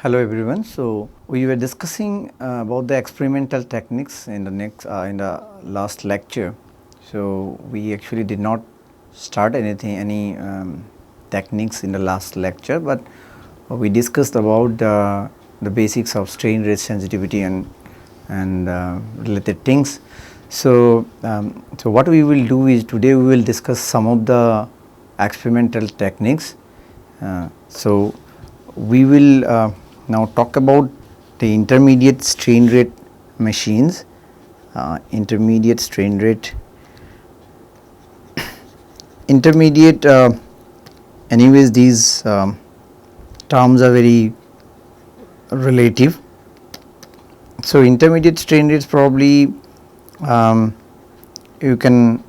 Hello everyone. So we were discussing about the experimental techniques in the last lecture. So we actually did not start any techniques in the last lecture, but we discussed about the basics of strain rate sensitivity and related things. So what we will do is today we will discuss some of the experimental techniques. So we will now talk about the intermediate strain rate machines. Intermediate strain rate. Intermediate. Anyways, these terms are very relative. So intermediate strain rates probably you can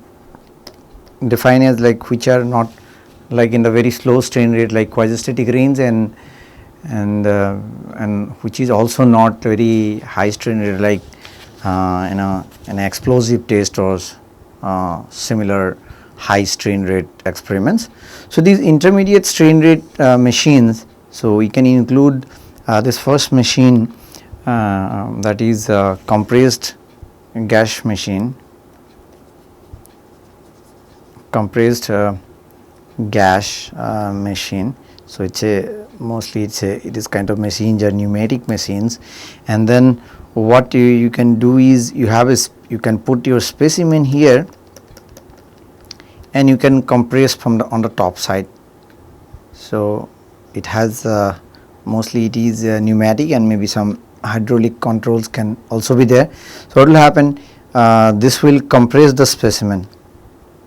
define as like which are not like in the very slow strain rate like quasi-static range and which is also not very high strain rate like an explosive test or similar high strain rate experiments. So these intermediate strain rate machines, so we can include this first machine that is compressed gas machine, compressed gas machine. So it is kind of machines are pneumatic machines, and then what you can do is you can put your specimen here and you can compress from on the top side. So it has mostly it is pneumatic and maybe some hydraulic controls can also be there. So what will happen, this will compress the specimen.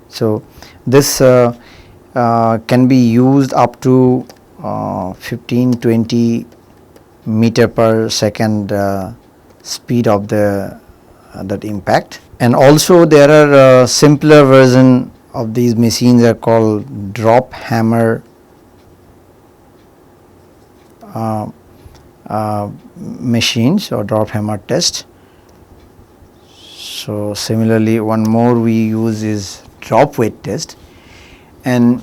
So this can be used up to 15-20 meter per second speed of that impact. And also there are simpler version of these machines are called drop hammer machines or drop hammer test. So similarly one more we use is drop weight test, and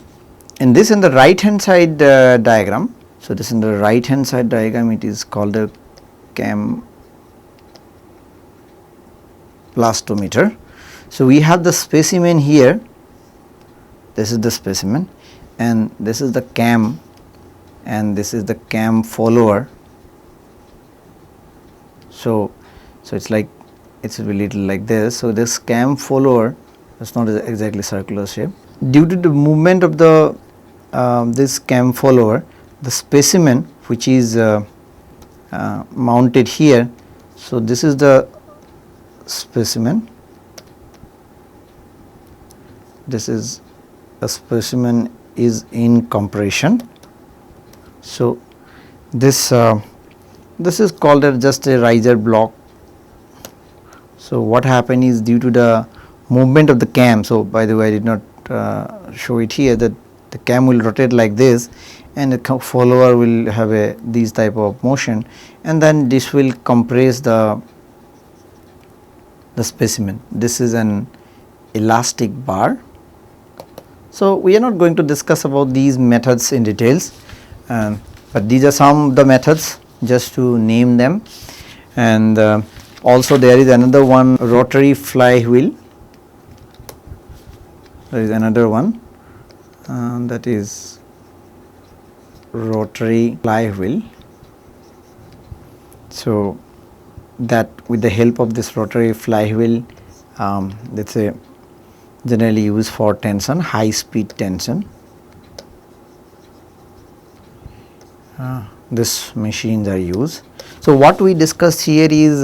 in this in the right hand side diagram. So this in the right hand side diagram it is called a cam plastometer. So we have the specimen here, this is the specimen and this is the cam and this is the cam follower. So it's like it's a little like this. So this cam follower is not exactly circular shape. Due to the movement of the this cam follower, the specimen which is mounted here. So this is the specimen. This is a specimen is in compression. So this is called just a riser block. So what happened is due to the movement of the cam. So by the way, I did not show it here, that the cam will rotate like this and the follower will have these type of motion, and then this will compress the specimen. This is an elastic bar. So we are not going to discuss about these methods in details, but these are some of the methods just to name them. And also there is another one, rotary flywheel. There is another one that is rotary flywheel. So that with the help of this rotary flywheel, let's say generally used for tension, high speed tension. This machines are used. So what we discussed here is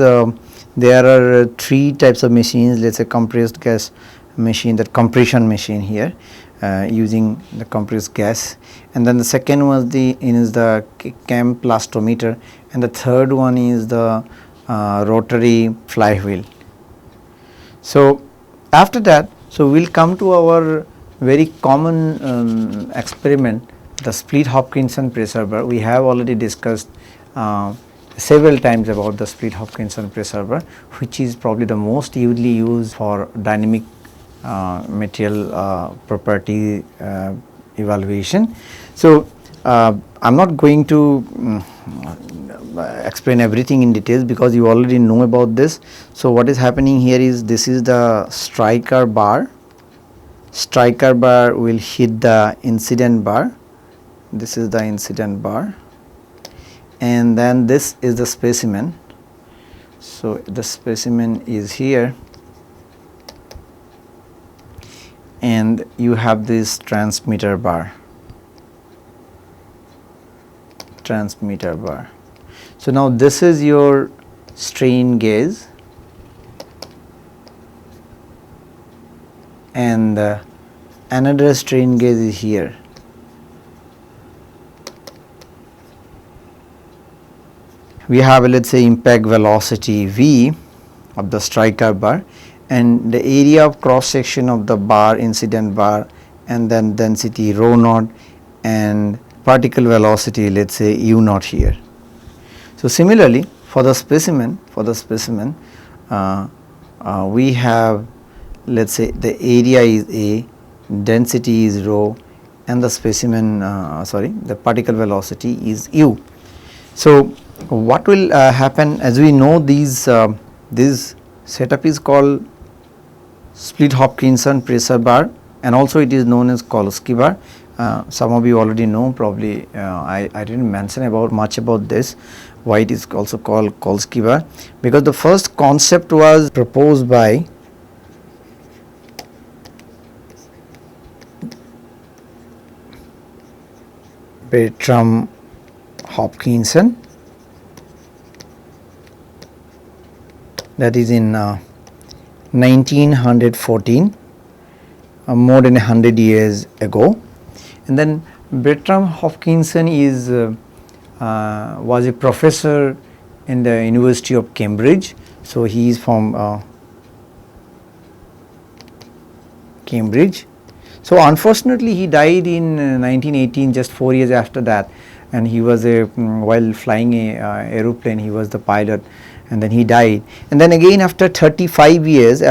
there are three types of machines. Let's say compressed gas machine, that compression machine here using the compressed gas, and then the second one is the cam plastometer, and the third one is the rotary flywheel. So after that, so we will come to our very common experiment, the split Hopkinson preserver. We have already discussed several times about the split Hopkinson preserver, which is probably the most usually used for dynamic material property evaluation. So I am not going to explain everything in details because you already know about this. So what is happening here is this is the striker bar. Striker bar will hit the incident bar. This is the incident bar, and then this is the specimen. So the specimen is here, and you have this transmitter bar. Transmitter bar. So now this is your strain gauge, and another strain gauge is here. We have, let's say, impact velocity V of the striker bar, and the area of cross section of the bar, incident bar, and then density rho naught, and particle velocity, let's say u naught here. So similarly for the specimen, we have, let's say, the area is A, density is rho, and the specimen the particle velocity is u. So what will happen, as we know, this setup is called split Hopkinson pressure bar, and also it is known as Kolsky bar. Some of you already know, probably I didn't mention much about this, why it is also called Kolsky bar, because the first concept was proposed by Bertram Hopkinson, that is in 1914, more than 100 years ago. And then Bertram Hopkinson was a professor in the University of Cambridge. So he is from Cambridge. So unfortunately he died in 1918, just 4 years after that, and he was while flying a aeroplane, he was the pilot, and then he died. And then again after 35 years in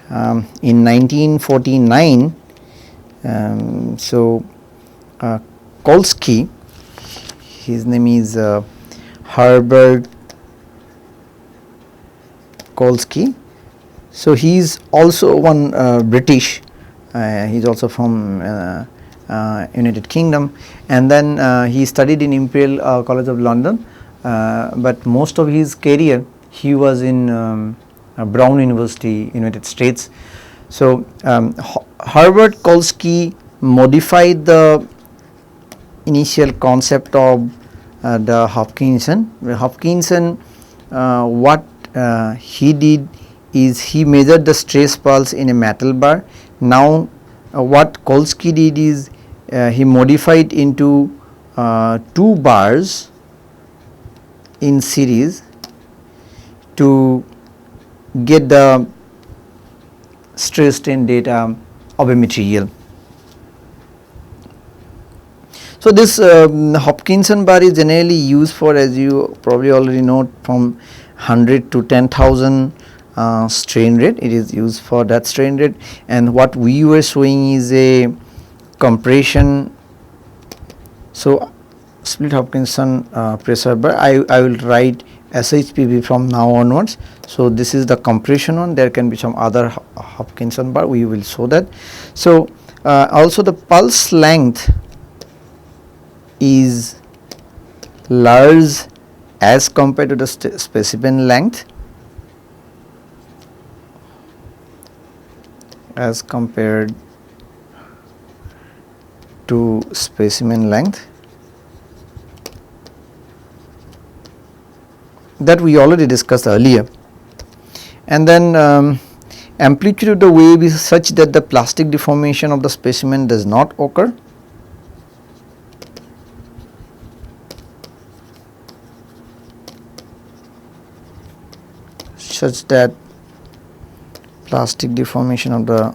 1949, Kolsky, his name is Herbert Kolsky. So he is also one British, he is also from United Kingdom, and then he studied in Imperial College of London, but most of his career he was in Brown University, United States. So Herbert Kolsky modified the initial concept of the Hopkinson. Hopkinson, what he did is he measured the stress pulse in a metal bar. Now what Kolsky did is he modified into 2 bars in series to get the stress strain data of a material. So this Hopkinson bar is generally used for, as you probably already know, from 100 to 10,000 strain rate. It is used for that strain rate, and what we were showing is a compression. So split Hopkinson pressure bar, I will write SHPB from now onwards. So this is the compression one. There can be some other Hopkinson bar, we will show that. So also the pulse length is large as compared to the specimen length, as compared to specimen length, that we already discussed earlier. And then amplitude of the wave is such that the plastic deformation of the specimen does not occur. Such that plastic deformation of the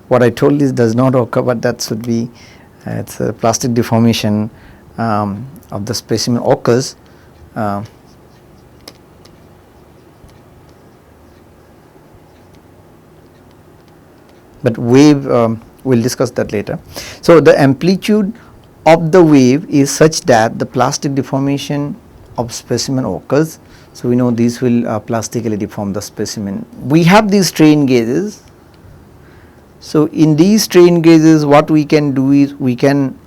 what I told is does not occur, but that should be it's a plastic deformation of the specimen occurs but wave we will discuss that later. So, the amplitude of the wave is such that the plastic deformation of specimen occurs. So, we know these will plastically deform the specimen. We have these strain gauges. So, in these strain gauges what we can do is we can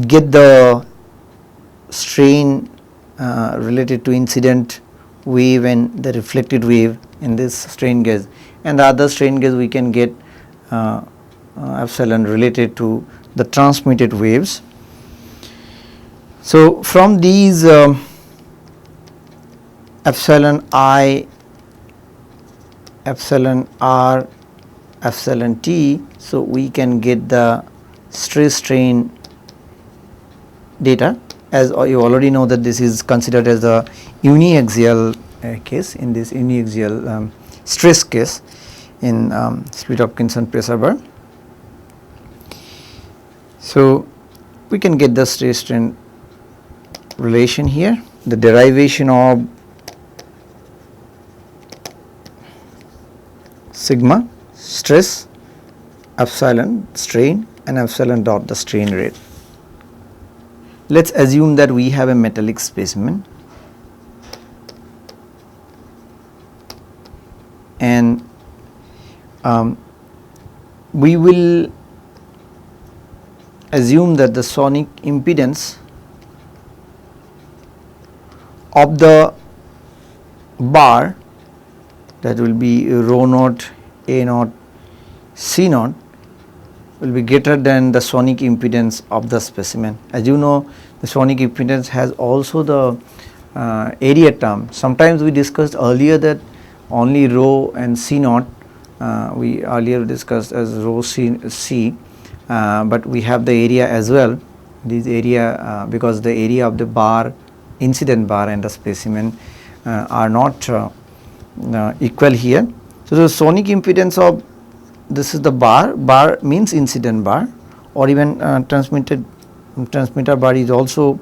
get the strain related to incident wave and the reflected wave in this strain gauge, and the other strain gauge we can get epsilon related to the transmitted waves. So, from these epsilon I, epsilon R, epsilon T, so we can get the stress strain data. As you already know that this is considered as a uniaxial case. In this uniaxial stress case in Split-Hopkinson pressure bar. So, we can get the stress strain relation here, the derivation of sigma stress, epsilon strain, and epsilon dot the strain rate. Let us assume that we have a metallic specimen and we will assume that the sonic impedance of the bar, that will be rho naught, A naught, C naught, will be greater than the sonic impedance of the specimen. As you know, the sonic impedance has also the area term. Sometimes we discussed earlier that only rho and C naught we earlier discussed as rho C, but we have the area as well. This area because the area of the bar, incident bar and the specimen are not equal here. So, the sonic impedance of this is the bar means incident bar, or even transmitter bar is also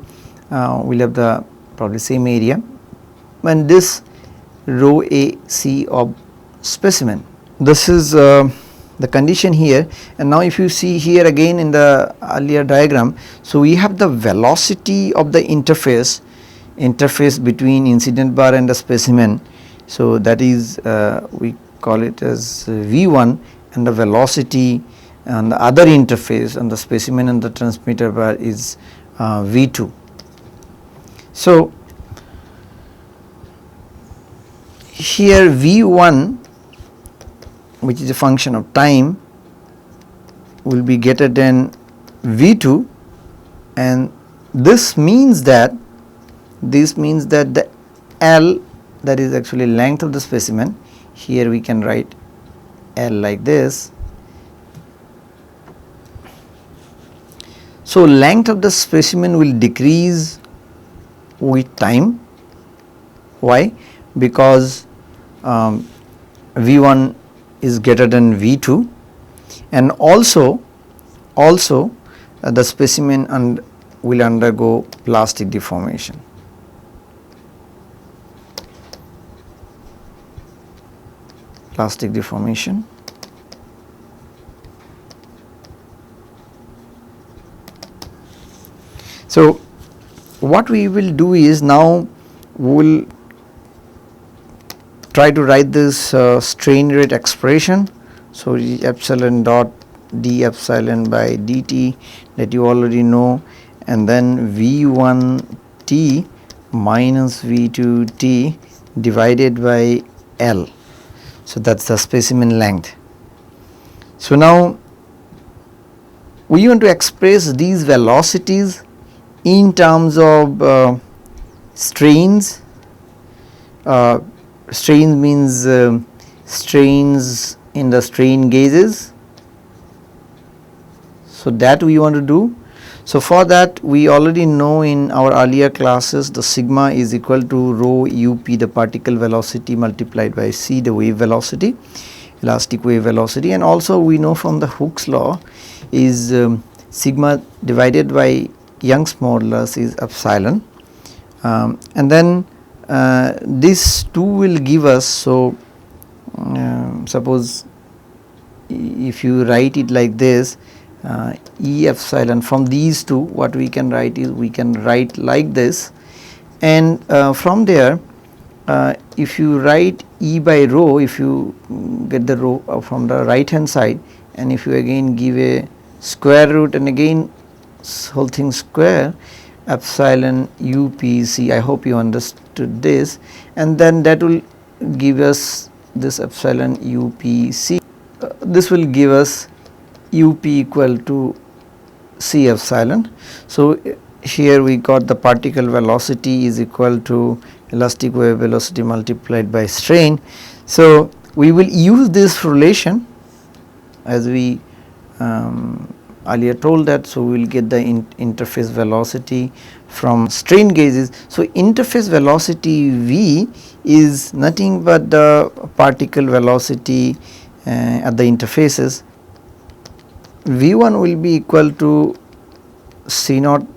will have the probably same area, and this rho A C of specimen. This is the condition here, and now if you see here again in the earlier diagram, so we have the velocity of the interface between incident bar and the specimen. So, that is we call it as V1, and the velocity on the other interface on the specimen and the transmitter bar is V2. So, here V1, which is a function of time, will be greater than V2, and this means that the L, that is actually length of the specimen, here we can write L like this. So, length of the specimen will decrease with time. Why? Because V1 is greater than V2, and also the specimen will undergo plastic deformation. So, what we will do is now we will try to write this strain rate expression. So, epsilon dot d epsilon by dt that you already know, and then V1 t minus V2 t divided by L. So, that is the specimen length. So, now we want to express these velocities in terms of strains. Strains means strains in the strain gauges. So, that we want to do. So, for that we already know in our earlier classes the sigma is equal to rho up, the particle velocity, multiplied by c, the wave velocity, elastic wave velocity, and also we know from the Hooke's law is sigma divided by Young's modulus is epsilon, and then this 2 will give us. So, suppose if you write it like this, E epsilon, from these two what we can write is, we can write like this, and from there if you write E by rho, if you get the rho from the right hand side, and if you again give a square root and again whole thing square, epsilon UPC, I hope you understood this, and then that will give us this epsilon UPC. This will give us UP equal to C epsilon. So here we got the particle velocity is equal to elastic wave velocity multiplied by strain. So we will use this relation as we earlier told that. So we will get the interface velocity from strain gauges. So interface velocity V is nothing but the particle velocity at the interfaces. V1 will be equal to C naught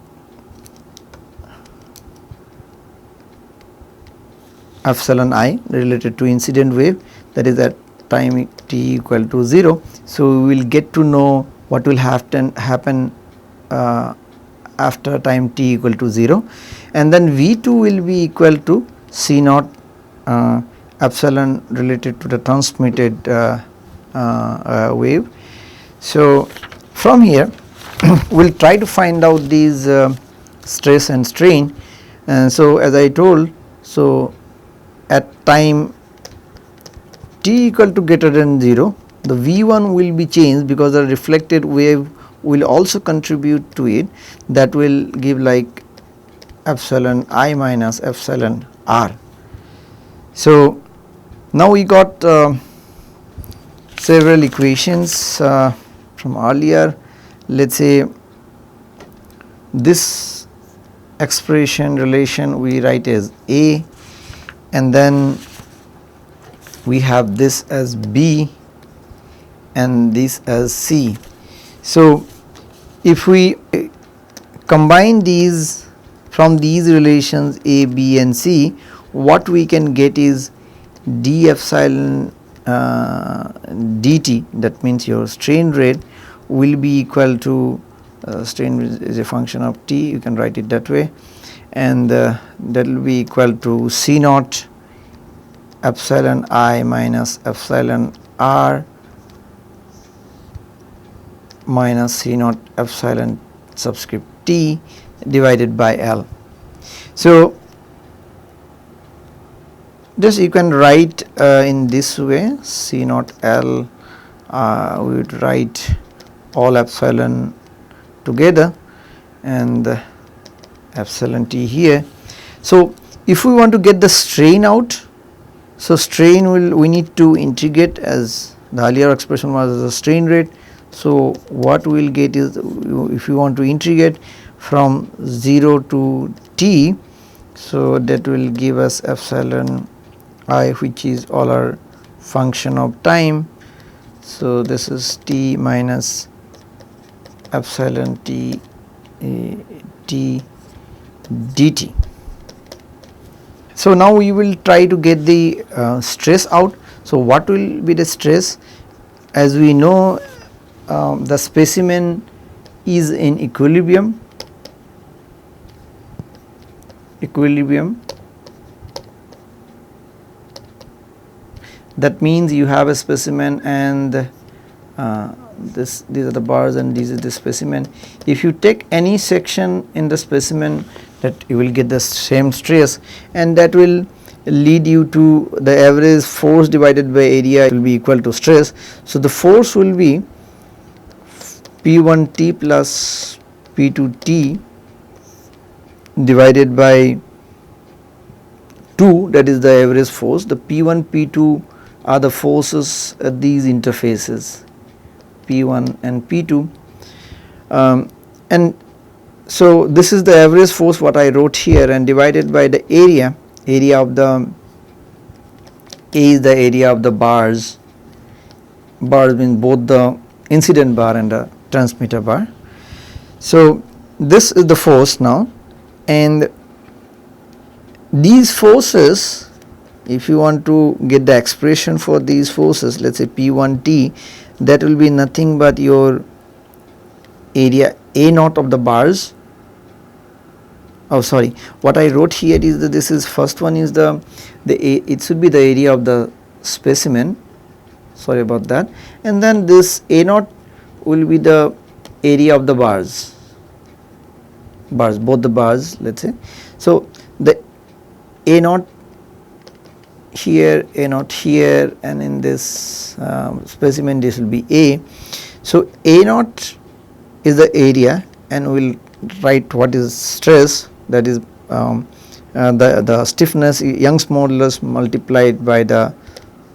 epsilon I related to incident wave, that is at time t equal to 0. So we will get to know what will happen after time t equal to 0, and then V2 will be equal to C naught epsilon related to the transmitted wave. So from here we will try to find out these stress and strain, and so as I told, so at time t equal to greater than 0, the V1 will be changed because the reflected wave will also contribute to it, that will give like epsilon I minus epsilon R. So now we got several equations from earlier. Let us say this expression relation we write as A, and then we have this as B and this as C. So if we combine these from these relations A, B and C, what we can get is d epsilon dt, that means your strain rate will be equal to strain is a function of t, you can write it that way, and that will be equal to C naught epsilon I minus epsilon R minus C naught epsilon subscript t divided by L. So just you can write in this way, C naught L, we would write all epsilon together and epsilon t here. So if we want to get the strain out, so strain we need to integrate, as the earlier expression was the strain rate. So what we will get is, if you want to integrate from 0 to t, so that will give us epsilon I, which is all our function of time. So this is t minus epsilon t t dt. So now we will try to get the stress out. So what will be the stress? As we know, the specimen is in equilibrium. That means you have a specimen and these are the bars and this is the specimen. If you take any section in the specimen, that you will get the same stress, and that will lead you to the average force divided by area will be equal to stress. So the force will be P1T plus P2T divided by 2, that is the average force. The P1, P2 are the forces at these interfaces, P1 and P2, and so this is the average force what I wrote here, and divided by the area of the A is the area of the bars means both the incident bar and the transmitter bar. So this is the force now, and these forces if you want to get the expression for these forces, let us say P1T, that will be nothing but your area A naught of the bars. Oh sorry, what I wrote here is that this is first one is it should be the area of the specimen, sorry about that, and then this A naught will be the area of the bars, both the bars, let us say. So the A naught here, A naught here, and in this specimen this will be A. So A naught is the area, and we will write what is stress, that is the stiffness, Young's modulus multiplied by the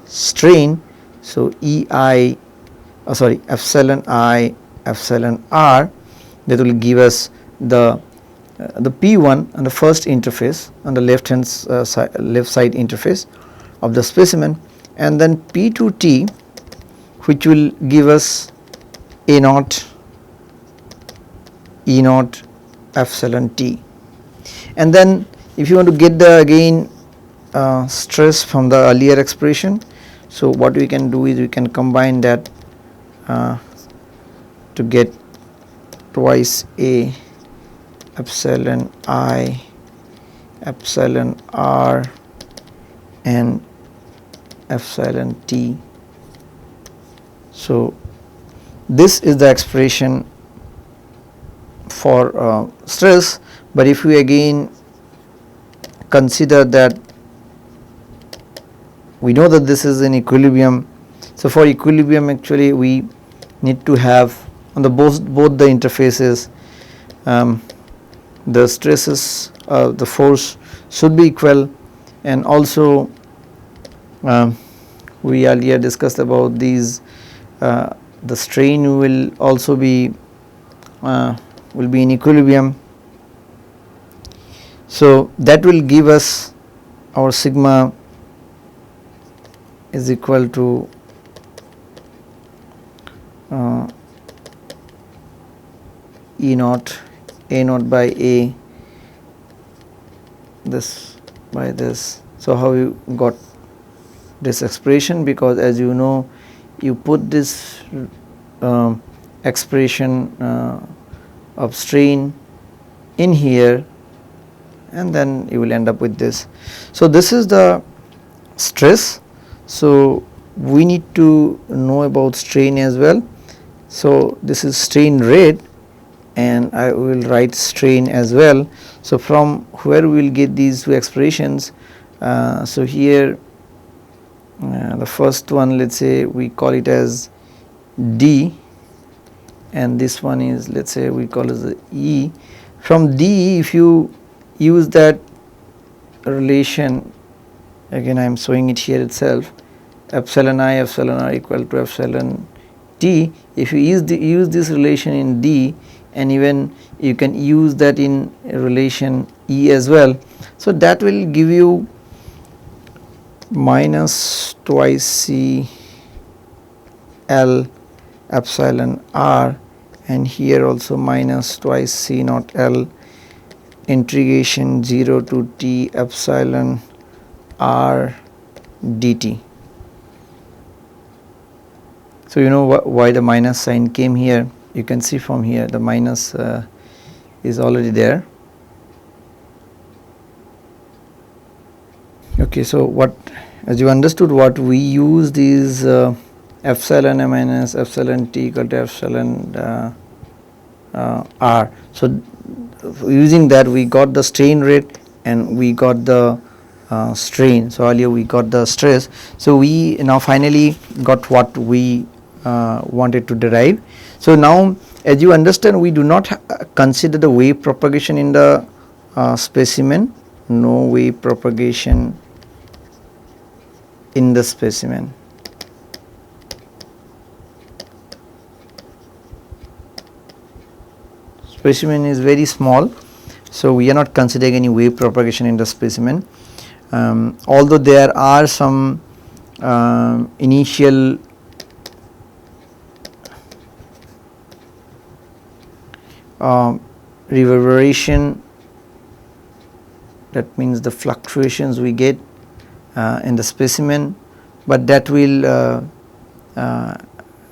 strain. So EI, epsilon I epsilon R, that will give us the P1 on the first interface, on the left side interface of the specimen, and then P2T, which will give us A naught E naught epsilon T. And then if you want to get the again stress from the earlier expression, so what we can do is we can combine that to get twice A epsilon I epsilon R and epsilon T. So this is the expression for stress. But if we again consider that we know that this is in equilibrium, so for equilibrium actually we need to have on the both the interfaces the stresses, the force should be equal, and also we earlier discussed about these, the strain will also be in equilibrium. So that will give us our sigma is equal to E naught A naught by A, this by this. So how you got this expression? Because as you know, you put this expression of strain in here, and then you will end up with this. So this is the stress. So we need to know about strain as well. So this is strain rate, and I will write strain as well. So from where we will get these two expressions, so here the first one, let us say we call it as D, and this one is, let us say we call it as E. From D, if you use that relation, again I am showing it here itself, epsilon I epsilon R equal to epsilon T. If you use this relation in D, and even you can use that in relation E as well, so that will give you minus twice C L epsilon R, and here also minus twice C naught L integration 0 to T epsilon R dt. So you know why the minus sign came here. You can see from here the minus is already there. Okay, so what, as you understood, what we used is epsilon A minus epsilon T equal to epsilon R. So using that we got the strain rate and we got the strain. So earlier we got the stress. So we now finally got what we wanted to derive. So now, as you understand, we do not consider the wave propagation in the specimen, no wave propagation in the specimen. Specimen is very small, so we are not considering any wave propagation in the specimen, although there are some initial reverberation, that means the fluctuations we get in the specimen, but that will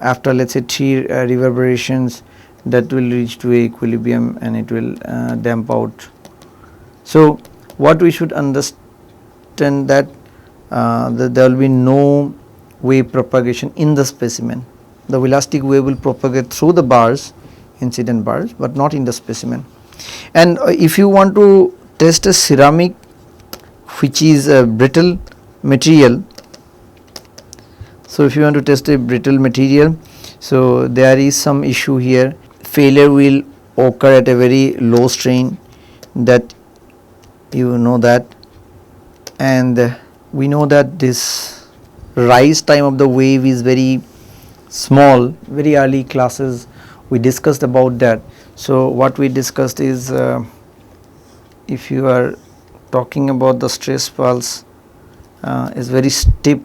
after let us say 3 reverberations, that will reach to a equilibrium and it will damp out. So, what we should understand that there will be no wave propagation in the specimen. The elastic wave will propagate through the bars, incident bars, but not in the specimen. And if you want to test a ceramic which is a brittle material, so if you want to test a brittle material, so there is some issue here. Failure will occur at a very low strain, that you know that, and we know that this rise time of the wave is very small. Very early classes we discussed about that. So, what we discussed is if you are talking about the stress pulse is very steep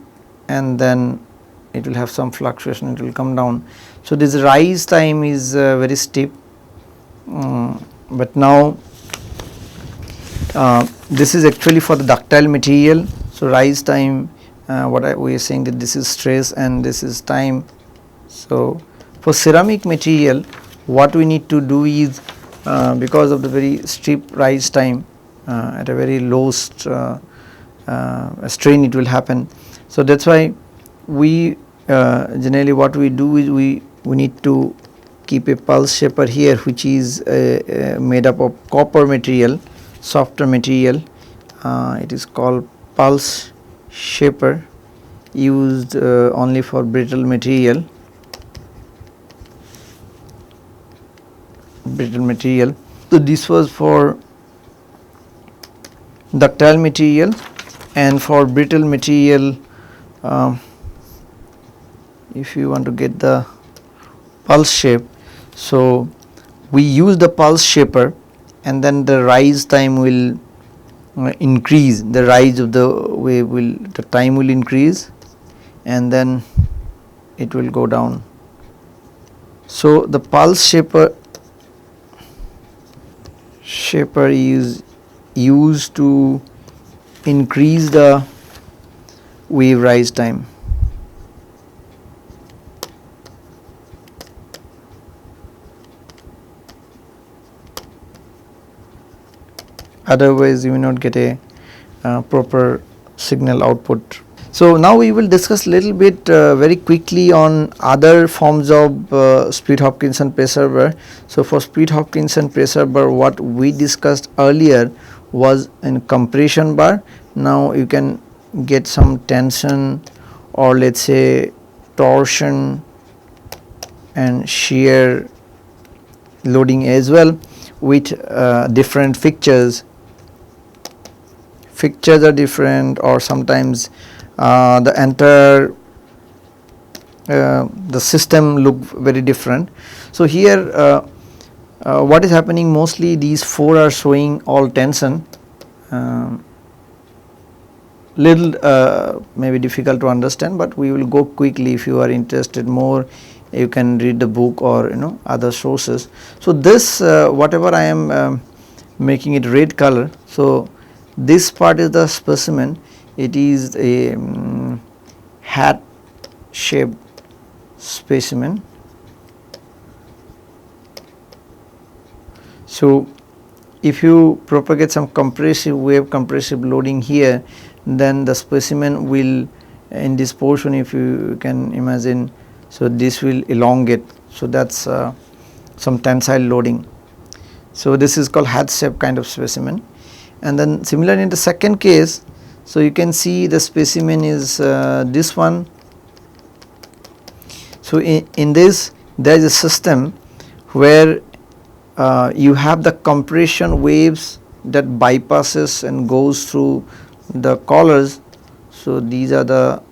and then it will have some fluctuation, it will come down. So, this rise time is very steep, but now this is actually for the ductile material. So, rise time we are saying that this is stress and this is time. So, for ceramic material what we need to do is because of the very steep rise time at a very low strain it will happen. So, that is why we generally what we do is we need to keep a pulse shaper here which is made up of copper material, softer material. It is called pulse shaper, used only for brittle material. So, this was for ductile material, and for brittle material if you want to get the pulse shape. So, we use the pulse shaper and then the rise time will increase, the rise of the wave will, the time will increase and then it will go down. So, the pulse shaper is used to increase the wave rise time. Otherwise, you will not get a proper signal output. So, now we will discuss little bit very quickly on other forms of Split-Hopkinson pressure bar. So, for Split-Hopkinson pressure bar what we discussed earlier was in compression bar. Now, you can get some tension or let us say torsion and shear loading as well with different fixtures. Fixtures are different, or sometimes the entire the system look very different. So, here what is happening, mostly these 4 are showing all tension, little maybe difficult to understand, but we will go quickly. If you are interested more, you can read the book or other sources. So, this whatever I am making it red color. So, this part is the specimen, it is a hat shaped specimen. So, if you propagate some compressive wave, compressive loading here, then the specimen will in this portion, if you can imagine, so this will elongate. So, that is some tensile loading. So, this is called hat shape kind of specimen. And then similarly in the second case, so you can see the specimen is this one. So, in this there is a system where you have the compression waves that bypasses and goes through the collars. So, these are the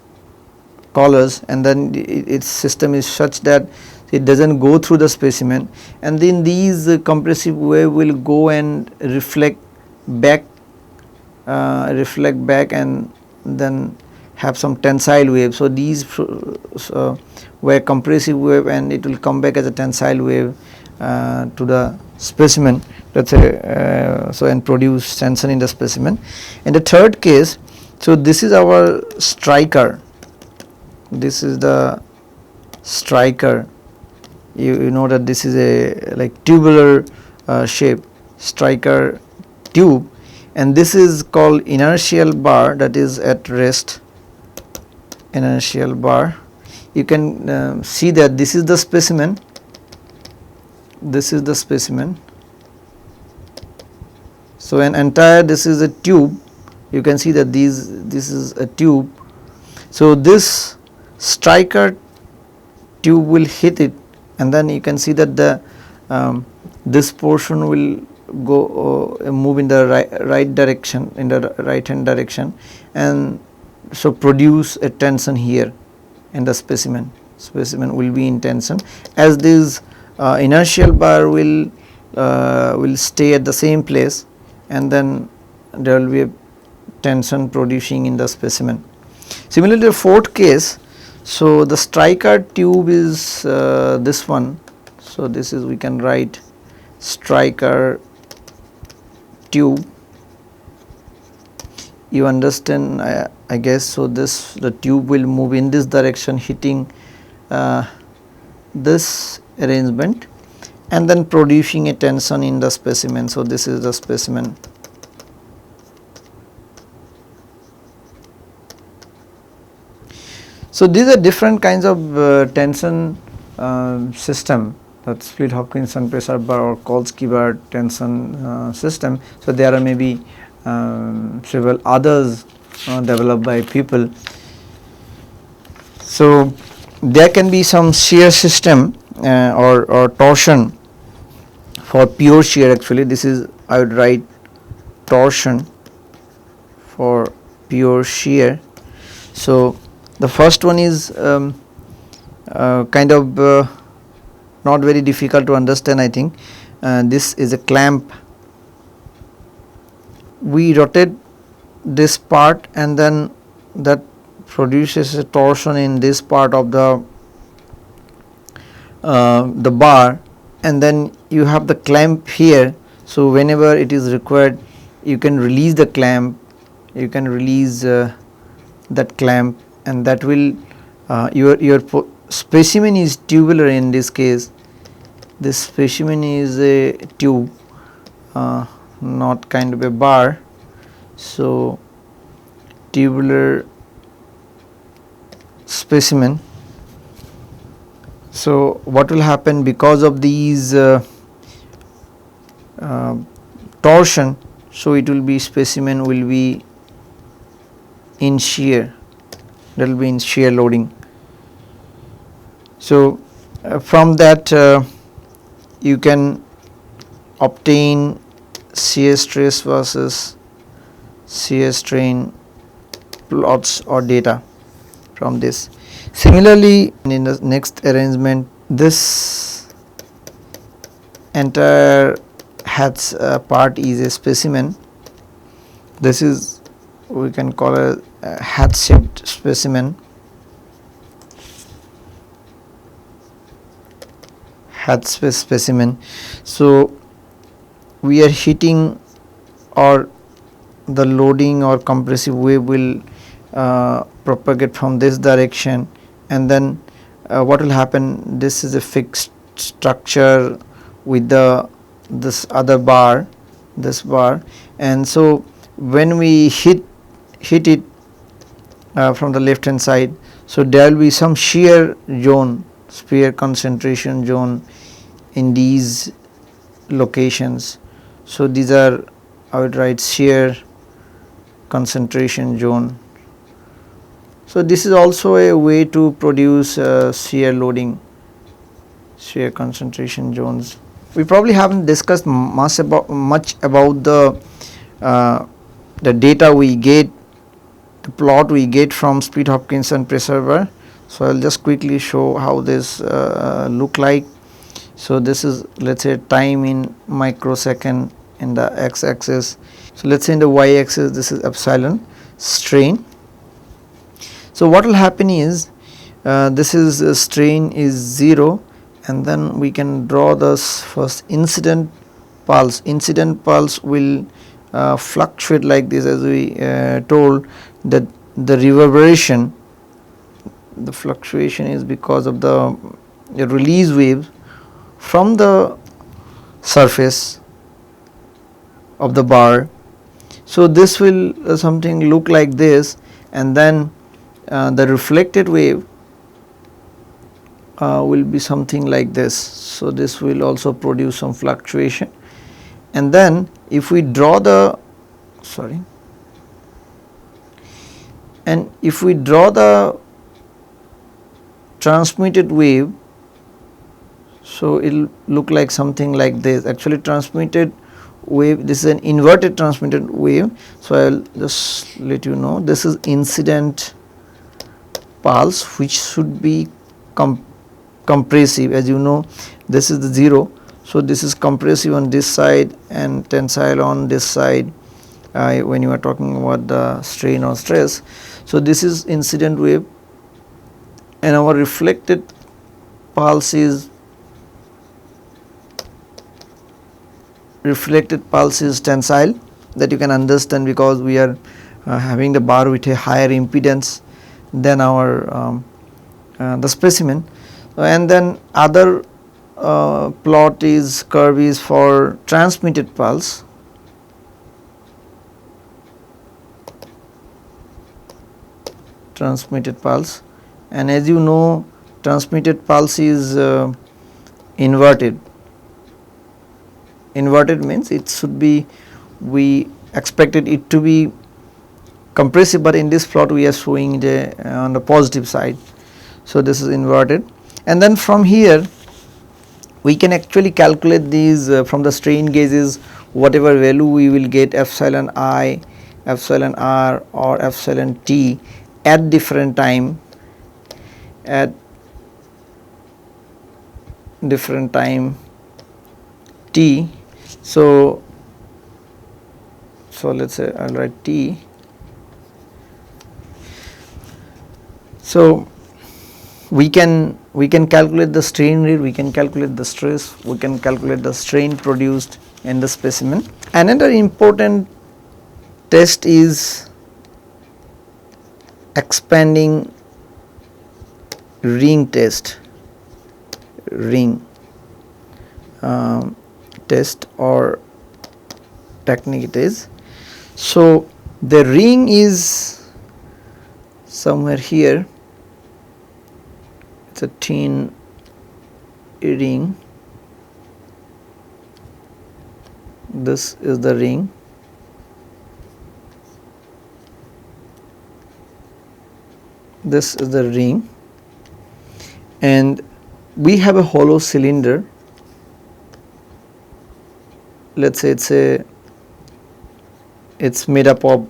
collars, and then its system is such that it does not go through the specimen, and then these compressive wave will go and reflect back and then have some tensile wave. So, these were compressive wave and it will come back as a tensile wave to the specimen, let us say so, and produce tension in the specimen. In the third case, So this is our striker, this is the striker. You know that this is a like tubular shape striker tube, and this is called inertial bar, that is at rest, inertial bar. You can see that this is the specimen, this is the specimen. So an entire, this is a tube, you can see that this is a tube. So this striker tube will hit it, and then you can see that the this portion will go move in the right direction, in the right hand direction, and so produce a tension here in the specimen. Specimen will be in tension, as this inertial bar will stay at the same place, and then there will be a tension producing in the specimen. Similarly, the fourth case, so the striker tube is this one. So this is, we can write striker tube, you understand, I guess. So this, the tube will move in this direction, hitting this arrangement, and then producing a tension in the specimen. So this is the specimen. So these are different kinds of tension system, that split Hopkinson pressure bar or Kolsky bar tension system. So there are maybe several others developed by people. So there can be some shear system or torsion for pure shear. Actually this is, I would write torsion for pure shear. So the first one is kind of not very difficult to understand, I think. This is a clamp, we rotate this part, and then that produces a torsion in this part of the bar, and then you have the clamp here. So whenever it is required, you can release the clamp, you can release that clamp, and that will your specimen is tubular in this case. This specimen is a tube, not kind of a bar. So tubular specimen. So what will happen because of these torsion, so it will be, specimen will be in shear, that will be in shear loading. So from that you can obtain shear stress versus shear strain plots or data from this. Similarly, in the next arrangement, this entire head part is a specimen. This is, we can call a head shaped specimen, head specimen. So we are hitting, or the loading or compressive wave will propagate from this direction, and then what will happen, this is a fixed structure with the this other bar, this bar, and so when we hit it from the left hand side, so there will be some shear zone, shear concentration zone in these locations. So these are, I would write shear concentration zone. So this is also a way to produce shear loading, shear concentration zones. We probably haven't discussed much about the data we get, the plot we get from split Hopkinson pressure bar. So I will just quickly show how this look like. So this is, let's say, time in microsecond in the x axis. So let's say in the y axis this is epsilon strain. So what will happen is this is strain is 0, and then we can draw this first incident pulse. Incident pulse will fluctuate like this, as we told that the reverberation, the fluctuation is because of the release wave from the surface of the bar. So this will something look like this, and then the reflected wave will be something like this. So this will also produce some fluctuation, and then if we draw the transmitted wave, so it will look like something like this. Actually transmitted wave, this is an inverted transmitted wave. So I will just let you know, this is incident pulse, which should be compressive. As you know, this is the 0, so this is compressive on this side and tensile on this side when you are talking about the strain or stress. So this is incident wave, and our reflected pulse is tensile. That you can understand, because we are having the bar with a higher impedance than our the specimen. And then other plot is curve is for transmitted pulse. And as you know, transmitted pulse is inverted. Inverted means it should be, we expected it to be compressive, but in this plot we are showing the on the positive side. So this is inverted, and then from here we can actually calculate these from the strain gauges, whatever value we will get, epsilon I, epsilon R or epsilon T at different time, T. So let's say I'll write T. So we can calculate the strain rate, we can calculate the stress, we can calculate the strain produced in the specimen. Another important test is expanding ring test, test or technique it is. So the ring is somewhere here, it's a thin ring, this is the ring, and we have a hollow cylinder. Let's say it's made up of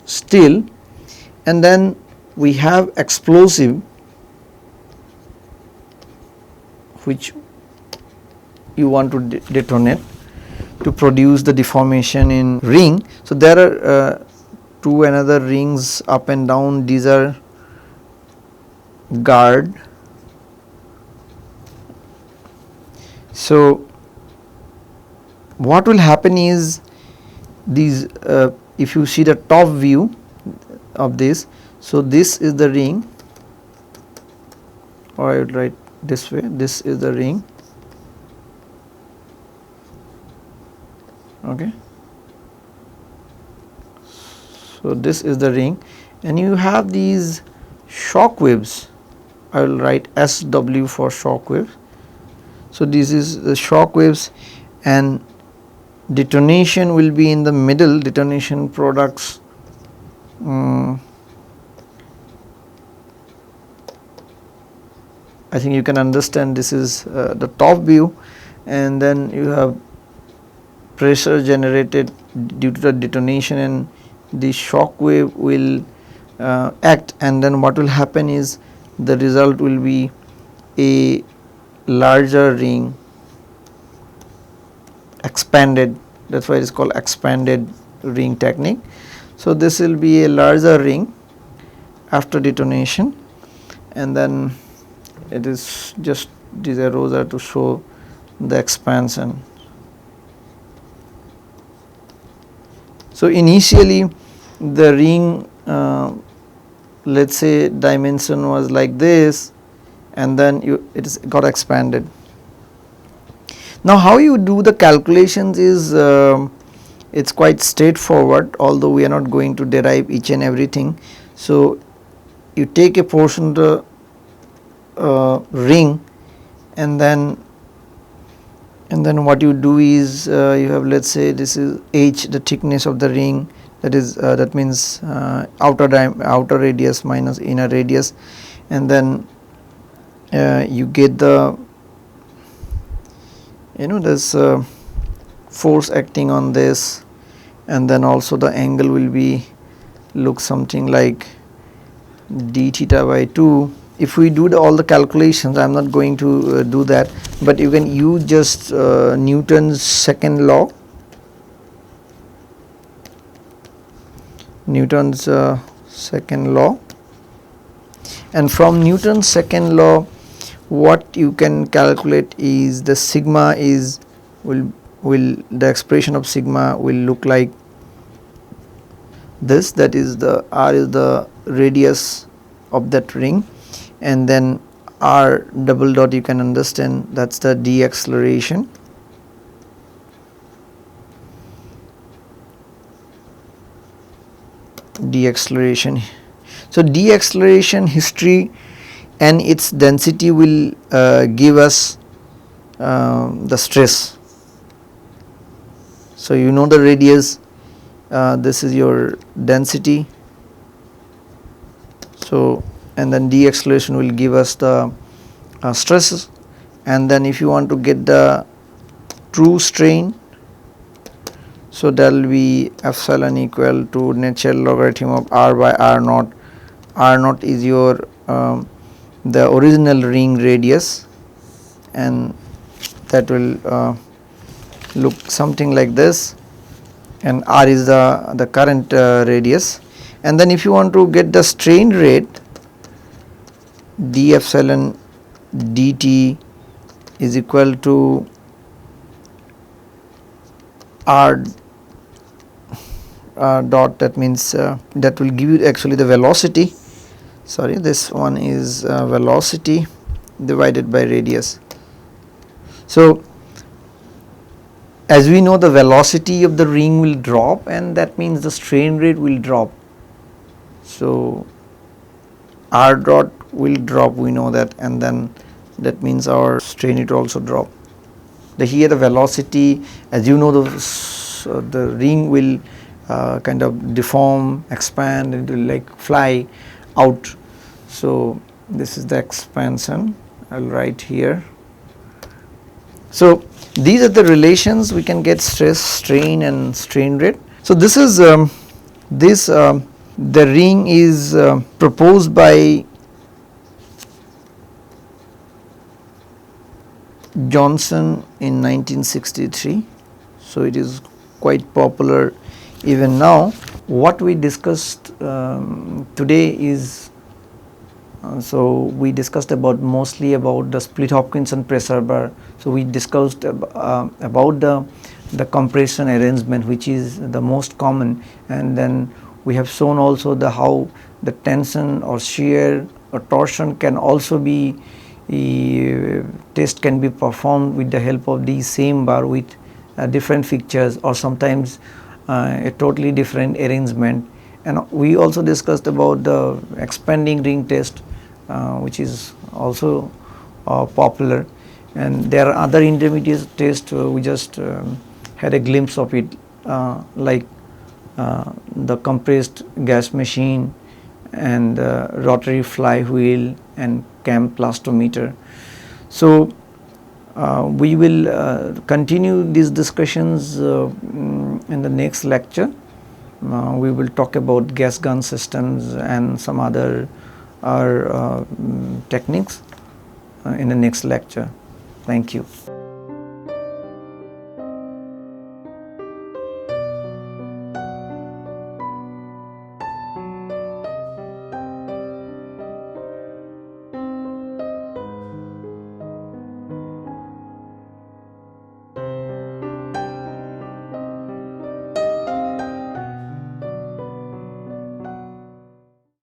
steel, and then we have explosive which you want to detonate to produce the deformation in ring. So there are two another rings up and down, these are guard. So what will happen is these if you see the top view of this, so this is the ring, or I would write this way, this is the ring, okay. So this is the ring, and you have these shock waves, I will write SW for shock wave. So this is the shock waves, and detonation will be in the middle, detonation products I think you can understand, this is the top view, and then you have pressure generated due to the detonation, and the shock wave will act, and then what will happen is the result will be a larger ring, expanded, that is why it is called expanded ring technique. So this will be a larger ring after detonation, and then it is just these arrows are to show the expansion. So, initially the ring let us say dimension was like this, and then it is got expanded. Now, how you do the calculations is it is quite straightforward, although we are not going to derive each and everything. So, you take a portion of the ring, and then what you do is you have, let us say this is h, the thickness of the ring, that is that means outer radius minus inner radius, and then you get the this force acting on this, and then also the angle will be look something like d theta by 2. If we do all the calculations, I am not going to do that, but you can use just Newton's second law. And from Newton's second law, what you can calculate is the sigma is will the expression of sigma will look like this, that is the r is the radius of that ring, and then r double dot you can understand, that is the deceleration. So, deceleration history and its density will give us the stress. So, you know the radius, this is your density. So, and then deceleration will give us the stresses, and then if you want to get the true strain, so that will be epsilon equal to natural logarithm of r by r naught. R naught is your the original ring radius, and that will look something like this, and r is the current radius. And then if you want to get the strain rate, d epsilon dt is equal to r dot, that means that will give you actually the velocity, sorry, this one is velocity divided by radius. So, as we know, the velocity of the ring will drop, and that means the strain rate will drop. So, r dot will drop, we know that, and then that means our strain rate also drop. Here the velocity, as you know, the ring will kind of deform, expand, it will like fly out. So, this is the expansion, I will write here. So, these are the relations we can get: stress, strain and strain rate. So, this is the ring is proposed by Johnson in 1963. So, it is quite popular even now. What we discussed today is so we discussed about mostly about the split Hopkinson pressure bar. So, we discussed about the compression arrangement, which is the most common, and then we have shown also the how the tension or shear or torsion can also be test can be performed with the help of the same bar with different fixtures, or sometimes a totally different arrangement. And we also discussed about the expanding ring test, which is also popular, and there are other intermediate tests. We just had a glimpse of it, like the compressed gas machine and rotary flywheel and cam plastometer. So, we will continue these discussions in the next lecture. We will talk about gas gun systems and some other techniques in the next lecture. Thank you.